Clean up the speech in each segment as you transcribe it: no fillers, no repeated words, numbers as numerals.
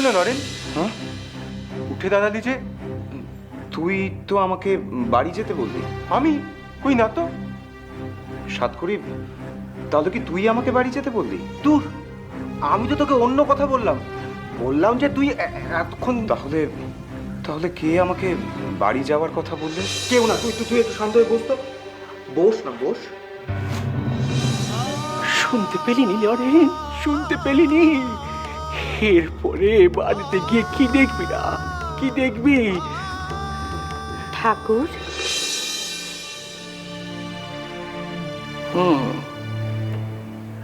হলো নরেন? হ্যাঁ, উঠে দাঁড়ালি যে? তুই তো আমাকে বাড়ি যেতে বললি। আমি কই না তো। সাত করি, তাহলে কি তুই আমাকে বাড়ি যেতে বললি? দূর, আমি তো তোকে অন্য কথা বললাম। বললাম যে তুই এতক্ষণ। তাহলে তাহলে কে আমাকে বাড়ি যাওয়ার কথা বললে? কেউ না, তুই তুই একটু শান্ত হয়ে বস তো। বস না, বস। শুনতে পেলিনি নরেন, শুনতে পেলিনি? এরপরে বাড়িতে গিয়ে কি দেখবি না, কি দেখবি? ঠাকুর,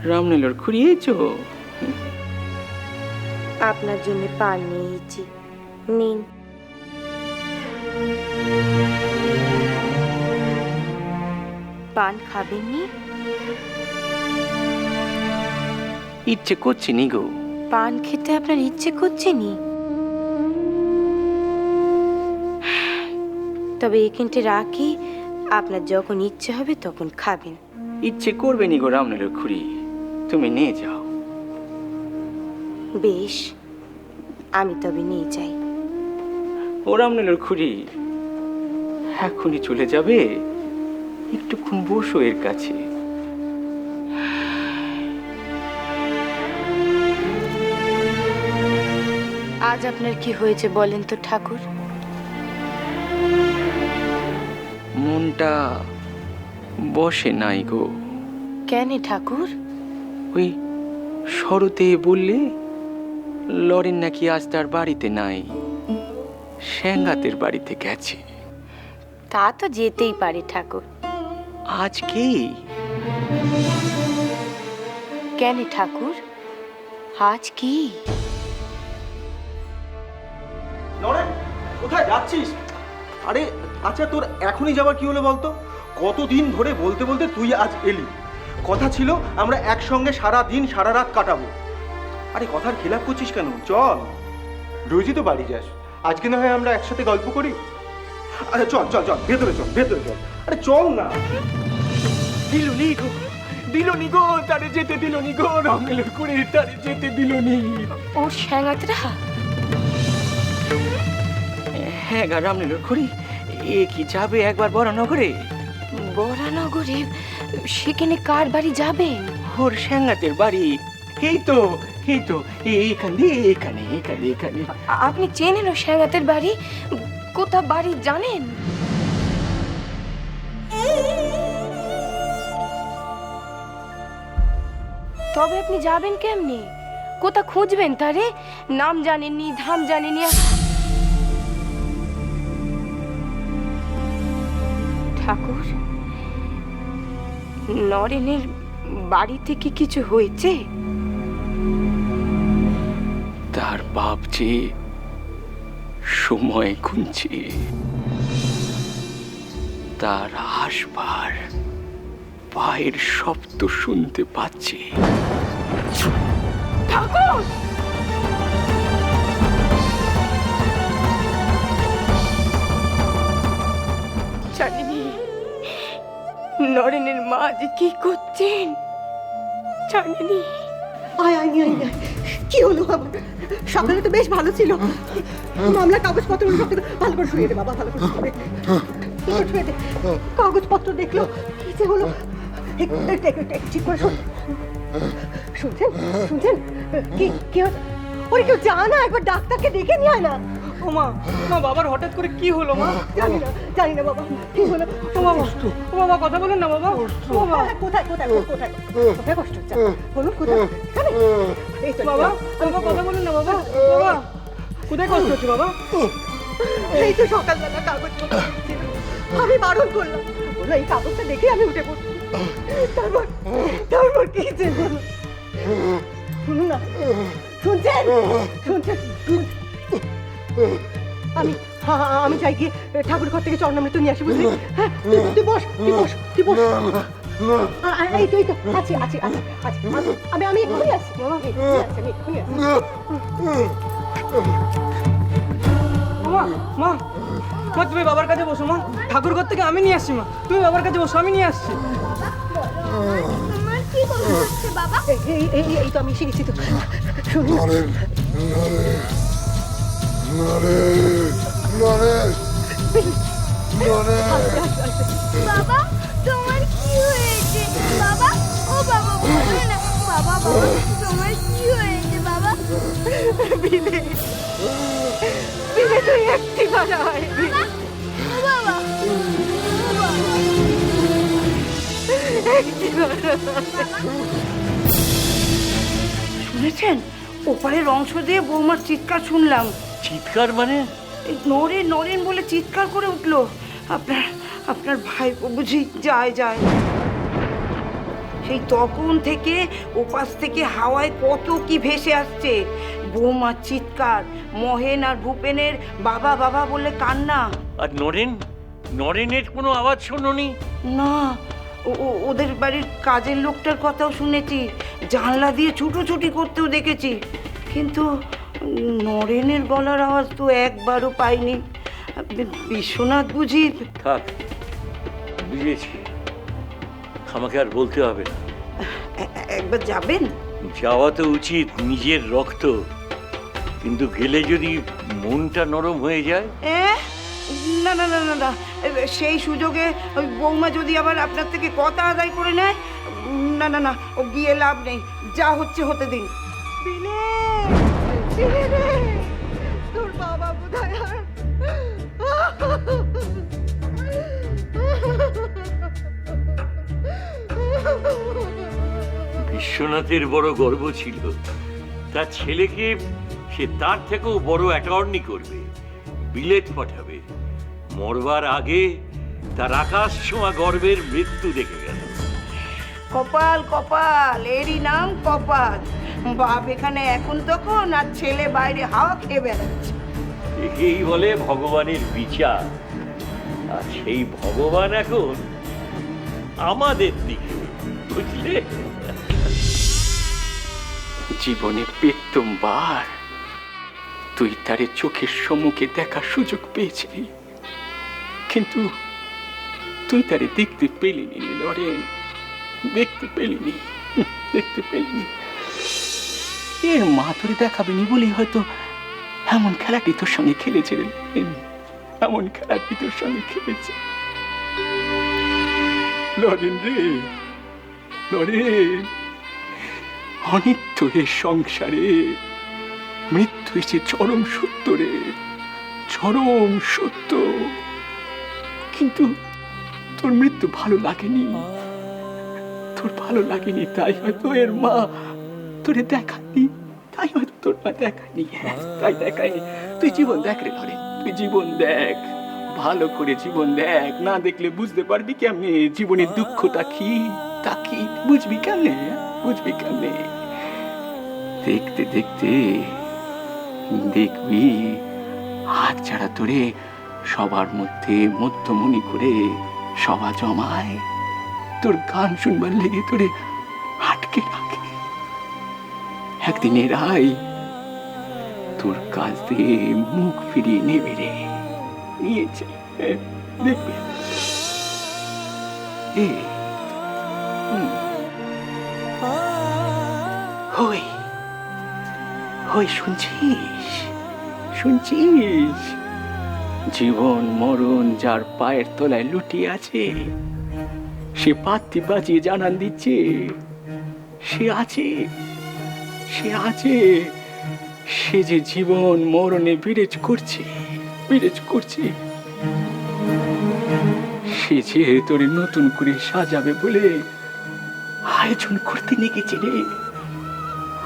রামনীলর খুঁড়িয়েছো? আপনার জন্য পান নিয়েছি, নিন। পান খাবেননি? ইচ্ছে করছে নি গো। পান খেতে আপনার ইচ্ছে করছে নি? তবে এখানটা রাখি, আপনার যখন ইচ্ছে হবে তখন খাবেন। ইচ্ছে করবে নি গো রামনীলর খুঁড়ি, তুমি নিয়ে যাও। বেশ, আমি তবে নিয়ে যাই। ও রামনীলর খুঁড়ি, এখনই চলে যাবে? একটুক্ষণ বসো এর কাছে। আজ আপনার কি হয়েছে বলেন তো ঠাকুর? মনটা বসে নাই গো। কেন ঠাকুর? ওই শরতে বললে লরেন নাকি আজ তার বাড়িতে নাই, সেঙ্গাতের বাড়িতে গেছে। তা তো যেতেই পারে ঠাকুর। আজ কি? কেন ঠাকুর, আজ কি? নরেন, কোথায় যাচ্ছিস? আরে আচ্ছা, তোর এখনই যাবার কি হলো বলতো? কতদিন ধরে বলতে বলতে তুই আজ এলি। কথা ছিল আমরা একসঙ্গে সারা দিন সারা রাত কাটাবো। আরে কথার খেলাপ করছিস কেন? চল, রোজই তো বাড়ি যাস, আজকে না হয় আমরা একসাথে গল্প করি। আরে চল চল চল, ভেতরে চল, ভেতরে চল। আরে চল না। দিলনি গো, দিলনি গো, তারে যেতে দিলনি গো, রামনীলর করে তারে যেতে দিলনি। ও স্যাঙাতরা? হ্যাঁ গা রামনীলর খুঁড়ি, এ কি যাবে একবার বরানগরে? বরানগরে? সেখানে কার বাড়ি যাবেন? ওর সেঙ্গাতের বাড়ি। এই তো, এই তো, এখানে এখানে এখানে এখানে। আপনি চেনেন ও স্যাঙাতের বাড়ি? কোথা বাড়ি জানেন? তবে আপনি যাবেন কেমনি? কোথা খুঁজবেন তারে? নাম জানেননি, ধাম জানেননি। ঠাকুর, নরেনের বাড়ি থেকে কিছু হয়েছে? তার বাপ যে সময় গুনছে, তার আসবার পায়ের শব্দ শুনতে পাচ্ছে। ঠাকুর! জানিনি নরেনের মা যে কি করছেন, জানিনি। আয় আয় আয় আয়। কি হলো আমার? সকালে তো বেশ ভালো ছিল। মামলার কাগজপত্র সব থেকে ভালো করে শুয়ে দে বাবা, ভালো করে শুয়ে দে। শুয়ে দে। কাগজপত্র দেখলো কি যে হলো। ঠিক করে শুন। শুনছেন শুনছেন? কি কি ওরে, কেউ জানা একবার ডাক্তারকে ডেকে নিয়ে আয় না। ও মা, মা বাবার হঠাৎ করে কি হলো মা? জানি না বাবা কি হলো। ও বাবা, ও বাবা কথা বলেন না বাবা। ও বাবা, কোথায় কোথায় কোথায় কোথায় কষ্ট হচ্ছে বলুন? কোথায়? এখানে? এই তো বাবা, বাবা কথা বলেন না বাবা। বাবা, কোথায় কষ্ট হচ্ছে বাবা? এই তো সকালবেলা কাগজপত্র দেখছিল। আমি বারণ করলাম, বললো এই কাগজটা দেখে আমি উঠে পড়ছি। তারপর কি যে হলো শুনুন না। শুনছেন শুনছেন? আমি যাই গিয়ে ঠাকুর ঘর থেকে চরণামৃত নিয়ে আসি, বুঝলি? হ্যাঁ, তুই বস তুই বস তুই বস। এই তো এই তো আছি আছি আছি আছি। আমি এক্ষুনি আসছি বাবা, আমি এক্ষুনি আসছি। মা, মা, মা তুমি বাবার কাছে বসো মা। ঠাকুর ঘর থেকে আমি নিয়ে আসছি মা। তুমি বাবার কাছে বসো, আমি নিয়ে আসছি। এই তো আমি এসে গেছি তো। শুনুন বাবা তোমার কি হয়েছে বাবা? ও বাবা বলো না বাবা, বাবা তোমার কি হয়েছে বাবা? বিলে বিলে তুই একটি বাধা হয় ও বাবা, ও বাবা, একটি বাধা। শুনেছেন ওপারের অংশ দিয়ে বৌমার চিৎকার শুনলাম। চিৎকার মানে? এই নরেন নরেন বলে চিৎকার করে উঠলো। আপনার আপনার ভাই বুঝি যায় যায়। সেই তখন থেকে ওপাশ থেকে হাওয়ায় কত কি ভেসে আসছে। বৌমার চিৎকার, মহেন আর ভূপেনের বাবা বাবা বলে কান্না। আর নরেন, নরেনের কোনো আওয়াজ শোনোনি? না, ওদের বাড়ির কাজের লোকটার কথাও শুনেছি, জানলা দিয়ে ছুটোছুটি করতেও দেখেছি, কিন্তু নরেনের গলার আওয়াজ তো একবারও পাইনি। বিশ্বনাথ বুঝি? থাক, বুঝেছি, আমাকে আর বলতে হবে না। একবার যাবেন? যাওয়া তো উচিত, নিজের রক্ত, কিন্তু গেলে যদি মনটা নরম হয়ে যায়। না না না না না, সেই সুযোগে ওই বৌমা যদি আবার আপনার থেকে কথা আদায় করে নেয়, না না না, ও গিয়ে লাভ নেই, যা হচ্ছে হতে দিন। বিলে বিলে রে, তোর বাবা বোধহয় আর বিশ্বনাথের বড় গর্ব ছিল তার ছেলেকে সে তার থেকেও বড় অ্যাটর্নি করবে, বিলেত পাঠাবে। মরবার আগে তার আকাশ ছোঁয়া গর্বের মৃত্যু দেখে গেল। কপাল কপাল, এরই নাম কপাল। বাপ এখানে এখন তখন, আর ছেলে বাইরে হাওয়া খেয়ে বেড়াচ্ছে। একেই বলে ভগবানের বিচার, আর সেই ভগবান এখন আমাদের দিকে, বুঝলে? জীবনে প্রথমবার তুই তারে চোখের সম্মুখে দেখার সুযোগ পেয়েছিলি, কিন্তু তুই তারে দেখতে পেলিনি নরেন, দেখতে পেলিনি, দেখতে পেলিনি। এর মা তোরে দেখাবেনি বলেই হয়তো এমন খেলাটি তোর সঙ্গে খেলেছে রে, এমন খেলাটি তোর সঙ্গে খেলেছে। নরেন রে, নরেন, অনিত্য এ সংসারে মৃত্যু এসে চরম সত্য রে, চরম সত্য। কিন্তু তোর মৃত্যু ভালো লাগেনি, তোর ভালো লাগেনি, তাই হয়তো এর মা তোরে দেখানি, তাই হয়তো তোর মা দেখানি, তাই দেখায়নি। তুই জীবন দেখ রে ধরে, তুই জীবন দেখ, ভালো করে জীবন দেখ, না দেখলে বুঝতে পারবি কেমনে জীবনের দুঃখটা কি, তা কি বুঝবি কেমনে, বুঝবি কেমনে? দেখতে দেখতে দেখবি হাত ছাড়া তোরে সবার মধ্যে মধ্যমণি করে সভা জমায়, তোর গান শুনবার লেগে তোরে আটকে রাখে। একদিন এরাই তোর কাছ দিয়ে মুখ ফিরিয়ে নেবে রে, নিয়েছে, দেখবে। হই হই, শুনছিস, শুনছিস? জীবন মরণ যার পায়ের তলায় লুটিয়ে আছে, সে পাত্তি বাজিয়ে জানান দিচ্ছে সে আছে, সে আছে, সে যে জীবন মরণে বিরেজ করছে, বিরেজ করছে। সে যে তোরে নতুন করে সাজাবে বলে আয়োজন করতে লেগেছে রে,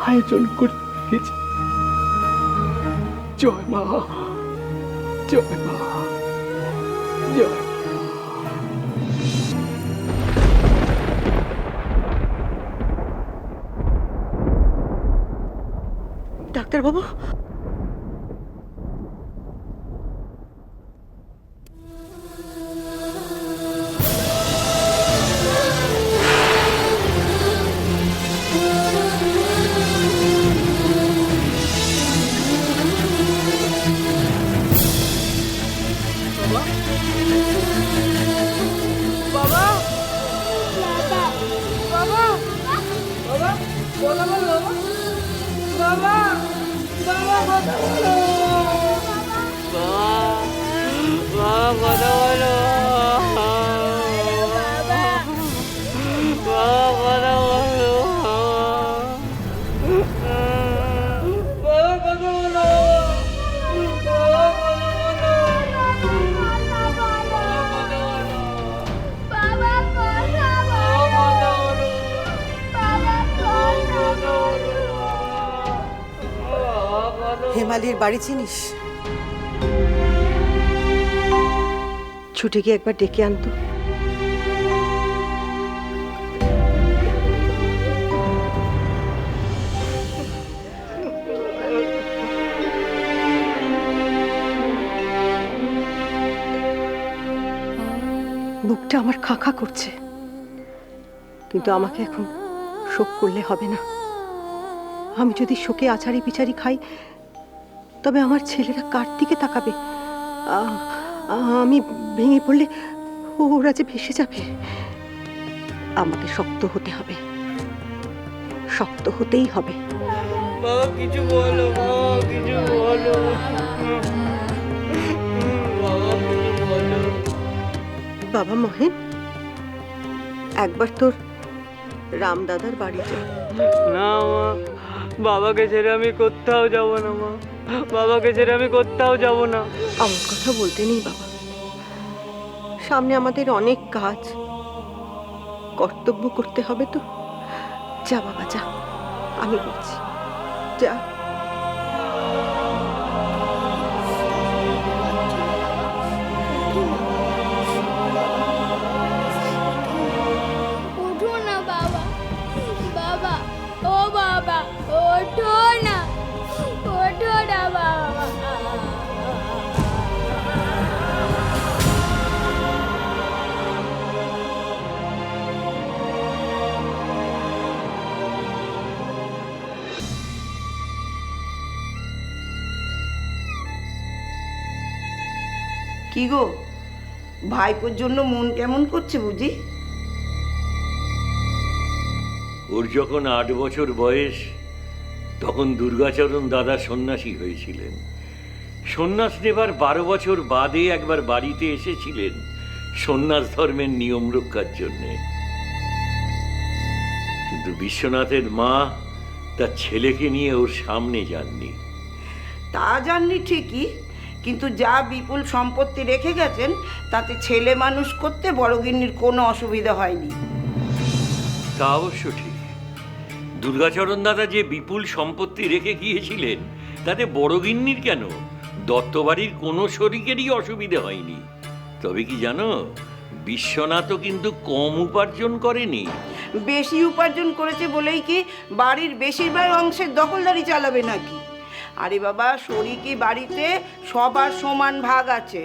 আয়োজন করতে লেগেছে। জয় মা, জয় মা, জয়। ডাক্তারবাবু, বাবা, বাবা, বাবা, বাবা, বাবা, বাবা, বাবা, বাবা, বাবা, বাবা কথা বলো বাবা কথা বলো হেমালির বাড়ি চিনিস? ছুটে গিয়ে একবার ডেকে আনতো। বুকটা আমার খাঁ করছে, কিন্তু আমাকে এখন শোক করলে হবে না। আমি যদি শোকে আচারি পিচারি খাই, তবে আমার ছেলেরা কার দিকে তাকাবে? আমি ভেঙে পড়লে ওরা যে ভেসে যাবে। আমাকে শক্ত হতে হবে, শক্ত হতেই হবে। বাবা কিছু বলো, বাবা কিছু বলো, বাবা কিছু বলো। বাবা মহেন, একবার তোর রাম দাদার বাড়ি যা। না মা, বাবাকে ছেড়ে আমি কোথাও যাব না মা, বাবাকে ছেড়ে আমি কোথাও যাব না। আমার কথা বলতে নেই বাবা, সামনে আমাদের অনেক কাজ, কর্তব্য করতে হবে তো। যা বাবা যা, আমি বলছি যা। ওঠো না বাবা, বাবা ও বাবা ওঠো না, ওঠো না বাবা। কি গো, ভাইপোর জন্য মন কেমন করছে বুঝি? ওর যখন 8 বছর বয়স, তখন দুর্গাচরণ দাদা সন্ন্যাসী হয়েছিলেন। সন্ন্যাস নেবার 12 বছর বাদে একবার বাড়িতে এসেছিলেন সন্ন্যাস ধর্মের নিয়ম রক্ষার জন্যে। কিন্তু বিশ্বনাথের মা তার ছেলেকে নিয়ে ওর সামনে যাননি। তা জাননি ঠিকই, কিন্তু যা বিপুল সম্পত্তি রেখে গেছেন তাতে ছেলে মানুষ করতে বড়গিন্নির কোনো অসুবিধা হয়নি। তা অবশ্য ঠিক। দুর্গাচরণ দাদা যে বিপুল সম্পত্তি রেখে গিয়েছিলেন, তাতে বড়গিন্নির কেন, দত্তবাড়ির কোনো শরিকেরই অসুবিধে হয়নি। তবে কি জানো, বিশ্বনাথও কিন্তু কম উপার্জন করেনি। বেশি উপার্জন করেছে বলেই কি বাড়ির বেশিরভাগ অংশের দখলদারি চালাবে নাকি? আরে বাবা, শরিকি বাড়িতে সবার সমান ভাগ আছে।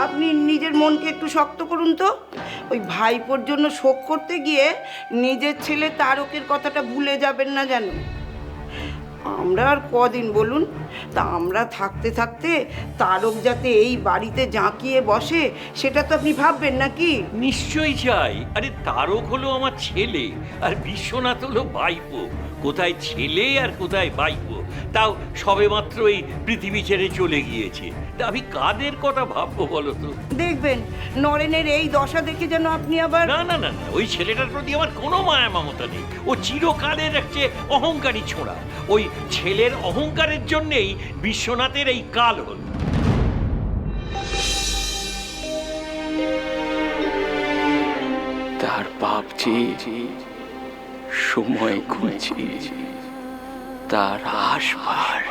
আপনি নিজের মনকে একটু শক্ত করুন তো। ওই ভাইপোর জন্য শোক করতে গিয়ে নিজের ছেলে তারকের কথাটা ভুলে যাবেন না যেন। আমরা আর কদিন বলুন, তা আমরা থাকতে থাকতে তারক যাতে এই বাড়িতে জাঁকিয়ে বসে, সেটা তো আপনি ভাববেন নাকি? নিশ্চয়ই চাই। আরে তারক হলো আমার ছেলে, আর বিশ্বনাথ হলো ভাইপো। কোথায় ছেলে আর কোথায় ভাইপো? তাও সবে মাত্র এই পৃথিবী ছেড়ে চলে গিয়েছে। তা আমি কাদের কথা ভাববো বলো তো? দেখবেন নরেনের এই দশা দেখে যেন আপনি আবার... না না না, ওই ছেলেটার প্রতি আমার কোনো মায়া মমতা নেই। ও চিরকালের একটা অহংকারী ছোঁড়া। ওই ছেলের অহংকারের জন্যেই বিশ্বনাথের এই কাল হল। তার পাপ যে সময় খুঁজছে, তার আসবার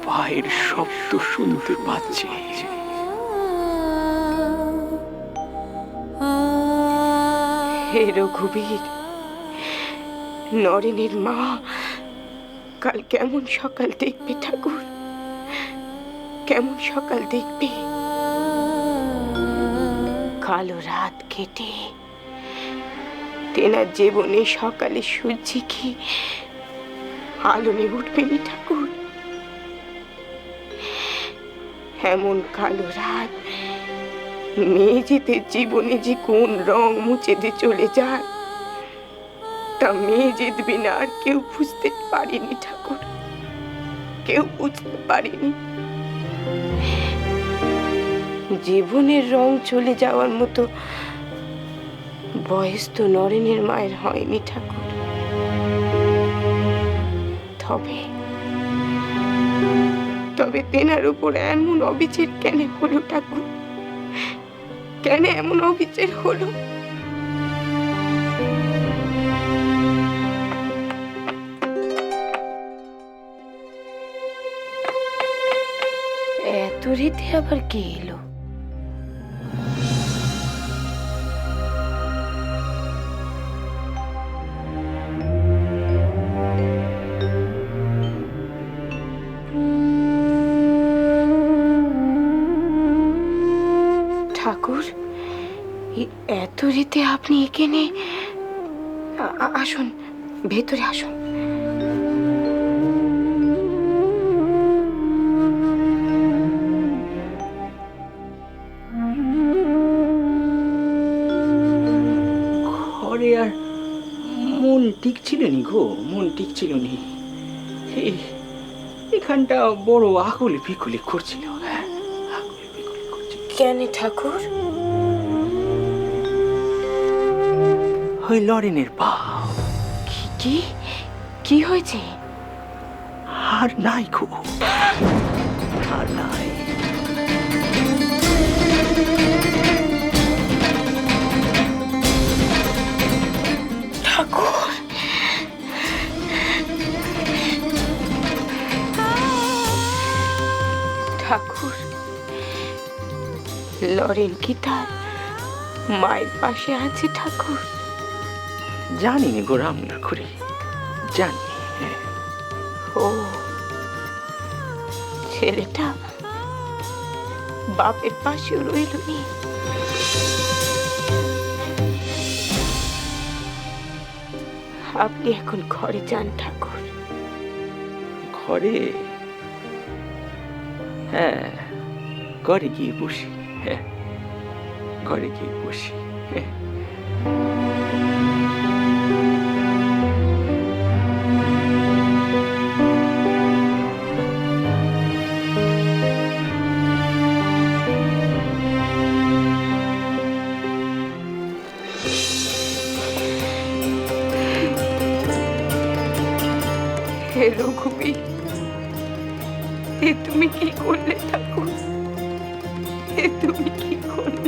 পায়ের শব্দ শুনতে পাচ্ছে। হে রঘুবীর, নরেনের মা কাল কেমন সকাল দেখবে ঠাকুর, কেমন সকাল দেখবে। কালো রাত কেটে তেনার জীবনে সকালে সূর্য কি আলোনে উঠবেনি ঠাকুর? এমন কালো রাত মেয়েদের জীবনে যে কোন রং মুছে দিয়ে চলে যায়, তা মেয়েদের বিনা আর কেউ বুঝতে পারেনি ঠাকুর, কেউ বুঝতে পারেনি। জীবনের রং চলে যাওয়ার মতো বয়স তো নরেনের মায়ের হয়নি ঠাকুর। তবে তেনার উপর এমন অবিচার কেন হলো ঠাকুর? কেন এমন অবিচার হলো? এত রীতি আবার কে এলো? ঠাকুর, এত রীতি আপনি এখানে? আসুন, ভেতরে আসুন। ঘরে আর মন টিকছিল নি গো, মন টিকছিল নি। এখানটা বড় আকুলি পিকুলি করছিল। হ্যাঁ, আকুলি পিকুলি করছিল। কেন ঠাকুর? ওই লরেনের পা কি কি হয়েছে? আর নাই গো, আর নাই। ঠাকুর, ঠাকুর, লরেন কি তার মায়ের পাশে আছে ঠাকুর? জানি নি গো রামনার খুড়ি, জানি। ও, ছেলেটা বাপের পাশেও রইল নি। আপনি এখন ঘরে যান ঠাকুর। ঘরে? হ্যাঁ, ঘরে গিয়ে বসি। হ্যাঁ, ঘরে গিয়ে বসি। হ্যাঁ। হে রঘুবীর, এ তুমি কি করলে ঠাকুর? এ তুমি কি করলে?